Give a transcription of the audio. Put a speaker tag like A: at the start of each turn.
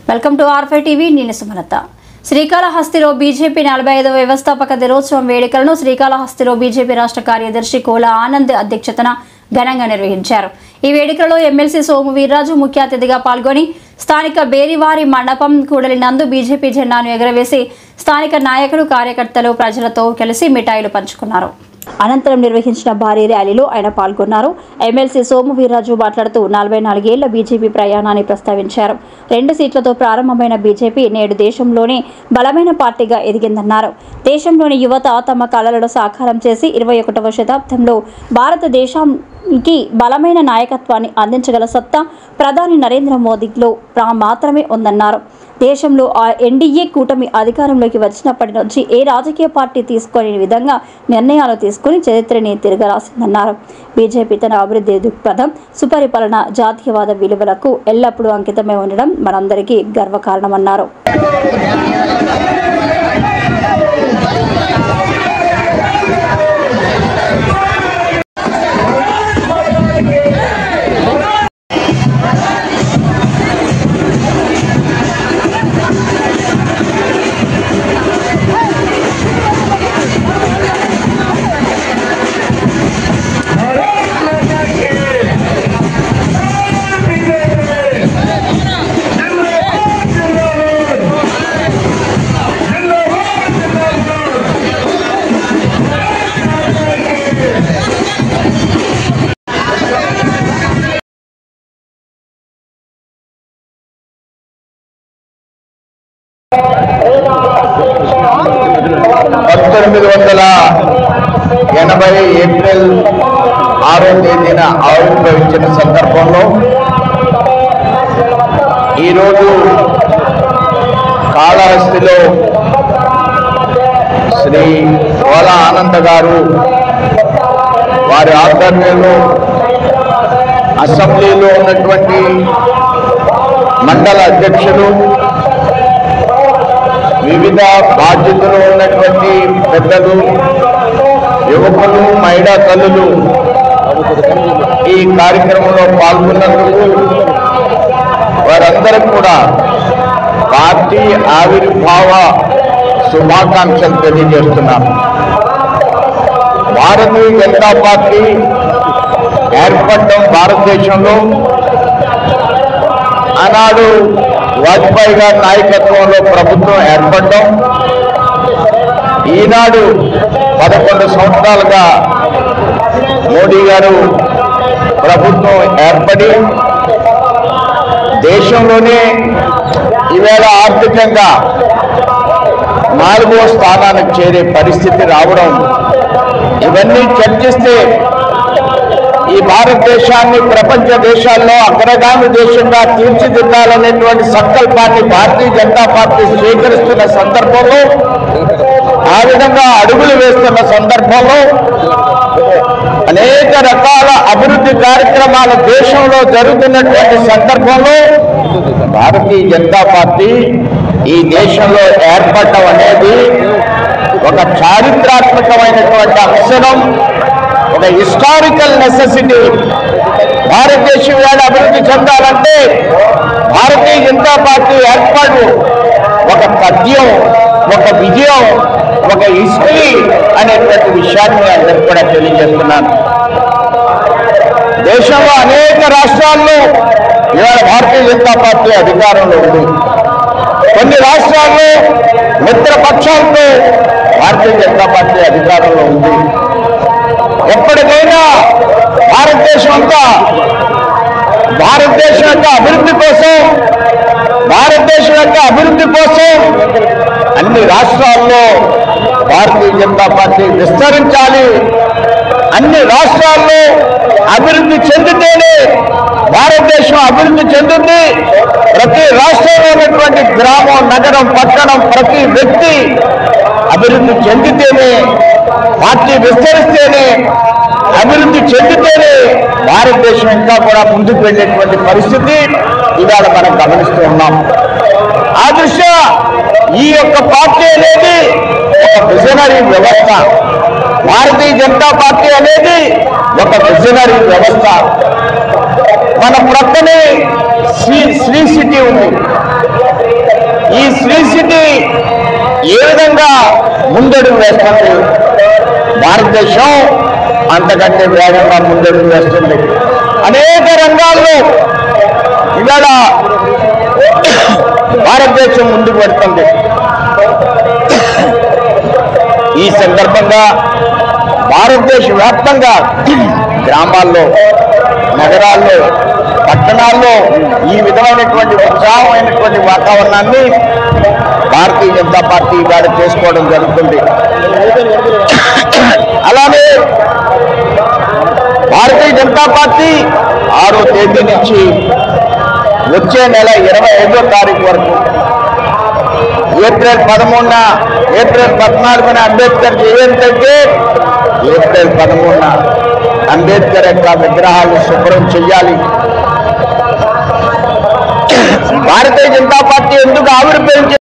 A: Welcome to ఆర్5 TV. నేను Sumalatha. శ్రీకాళహస్తిలో BJP 45వ వ్యవస్థాపక దినోత్సవం వేడుకలను శ్రీకాళహస్తిలో బీజేపీ రాష్ట్ర కార్యదర్శి కోల ఆనంద్ అధ్యక్షతన ఘనంగా నిర్వహించారు. ఈ వేడుకలో ఎమ్మెల్సీ సోము వీర్రాజు ముఖ్య అతిథిగా పాల్గొని స్థానిక బేరివారి మండపం కూడలి నందు బీజేపీ జెండాను ఎగురవేసి స్థానిక నాయకులు, కార్యకర్తలు ప్రజలతో కలిసి మిఠాయిలు పంచుకున్నారు. అనంతరం నిర్వహించిన భారీ ర్యాలీలో ఆయన పాల్గొన్నారు. ఎమ్మెల్సీ సోము వీర్రాజు మాట్లాడుతూ 44 ఏళ్ల బీజేపీ ప్రయాణాన్ని ప్రస్తావించారు. 2 సీట్లతో ప్రారంభమైన బీజేపీ నేడు దేశంలోనే బలమైన పార్టీగా ఎదిగిందన్నారు. దేశంలోని యువత తమ కలలను సాకారం చేసి 21వ శతాబ్దంలో భారతదేశానికి బలమైన నాయకత్వాన్ని అందించగల సత్తా ప్రధాని నరేంద్ర మోదీలో మాత్రమే ఉందన్నారు. దేశంలో ఎన్డీఏ కూటమి అధికారంలోకి వచ్చినప్పటి నుంచి ఏ రాజకీయ పార్టీ తీసుకోని విధంగా నిర్ణయాలు తీసుకుని చరిత్రని తిరగరాసిందన్నారు. బీజేపీ తన అభివృద్ధి దృక్పథం, సుపరిపాలన, జాతీయవాద విలువలకు ఎల్లప్పుడూ అంకితమై ఉండడం మనందరికీ గర్వకారణమన్నారు. ఏప్రిల్ 6వ తేదీన ఆవిర్భవించిన సందర్భంలో ఈరోజు కాళహస్తిలో శ్రీ కోల ఆనంద్ గారు వారి ఆధ్వర్యంలో అసెంబ్లీలో ఉన్నటువంటి మండల అధ్యక్షులు, వివిధ బాధ్యతలు ఉన్నటువంటి పెద్దలు, యువకులు, మహిళా తల్లులు ఈ కార్యక్రమంలో పాల్గొన్నందుకు వారందరికీ కూడా పార్టీ ఆవిర్భావ శుభాకాంక్షలు తెలియజేస్తున్నారు. భారతీయ జనతా పార్టీ ఏర్పడడం భారతదేశంలో ఆనాడు వాజ్పేయి గారి నాయకత్వంలో ప్రభుత్వం ఏర్పడడం, ఈనాడు 11 సంవత్సరాలుగా మోడీ గారు ప్రభుత్వం ఏర్పడి దేశంలోనే ఈవేళ ఆర్థికంగా 4వ స్థానానికి చేరే పరిస్థితి రావడం, ఇవన్నీ చర్చిస్తే ఈ భారతదేశాన్ని ప్రపంచ దేశాల్లో అగ్రగామి దేశంగా తీర్చిదిద్దాలనేటువంటి సంకల్పాన్ని భారతీయ జనతా పార్టీ స్వీకరిస్తున్న సందర్భంలో, ఆ విధంగా అడుగులు వేస్తున్న సందర్భంలో అనేక రకాల అభివృద్ధి కార్యక్రమాలు దేశంలో జరుగుతున్నటువంటి సందర్భంలో భారతీయ జనతా పార్టీ ఈ దేశంలో ఏర్పడటం అనేది ఒక చారిత్రాత్మకమైనటువంటి అవసరం, ఒక హిస్టారికల్ నెసెసిటీ. భారతదేశం వేళ అభివృద్ధి చెందాలంటే భారతీయ జనతా పార్టీ ఏర్పాటు ఒక పద్యం, ఒక విజయం, ఒక హిస్టరీ అనేటువంటి విషయాన్ని అందరికీ కూడా తెలియజేస్తున్నాను. దేశంలో అనేక రాష్ట్రాల్లో ఇవాళ భారతీయ జనతా పార్టీ అధికారంలో ఉంది. కొన్ని రాష్ట్రాల్లో మిత్రపక్షాలతో భారతీయ జనతా పార్టీ అధికారంలో ఉంది. ఎప్పటికైనా భారతదేశం యొక్క అభివృద్ధి కోసం అన్ని రాష్ట్రాల్లో భారతీయ జనతా పార్టీ విస్తరించాలి. అన్ని రాష్ట్రాల్లో అభివృద్ధి చెందితేనే భారతదేశం అభివృద్ధి చెందుతుంది. ప్రతి రాష్ట్రంలో ఉన్నటువంటి గ్రామం, నగరం, పట్టణం, ప్రతి వ్యక్తి అభివృద్ధి చెందితేనే, పార్టీ విస్తరిస్తేనే, అభివృద్ధి చెందితేనే భారతదేశం ఇంకా కూడా ముందుకు వెళ్ళేటువంటి పరిస్థితి ఇవాళ మనం గమనిస్తూ ఉన్నాం. ఆ దృష్ట్యా ఈ యొక్క పార్టీ అనేది ఒక విజనరీ వ్యవస్థ. భారతీయ జనతా పార్టీ అనేది ఒక విజనరీ వ్యవస్థ.
B: మన ప్రక్కనే శ్రీ సిటీ ఉంది. ఈ శ్రీ సిటీ ఏ విధంగా ముందడుగు వేస్తుంది, భారతదేశం అంతకంటే వేగంగా ముందడుగు వేస్తుంది. అనేక రంగాల్లో ఇవాళ భారతదేశం ముందుకు పెడుతుంది. ఈ సందర్భంగా భారతదేశ వ్యాప్తంగా గ్రామాల్లో, నగరాల్లో, పట్టణాల్లో ఈ విధమైనటువంటి ఉత్సాహమైనటువంటి వాతావరణాన్ని భారతీయ జనతా పార్టీ ఇవాళ చేసుకోవడం జరుగుతుంది. అలానే భారతీయ జనతా పార్టీ 6వ తేదీ నుంచి వచ్చే నెల 25వ తారీఖు వరకు ఏప్రిల్ 13న, ఏప్రిల్ 14న అంబేద్కర్ జయంతి అయితే ఏప్రిల్ 13న అంబేద్కర్ యొక్క విగ్రహాలు శుభ్రం చెయ్యాలి. భారతీయ జనతా పార్టీ ఎందుకు ఆవిర్భవించింది?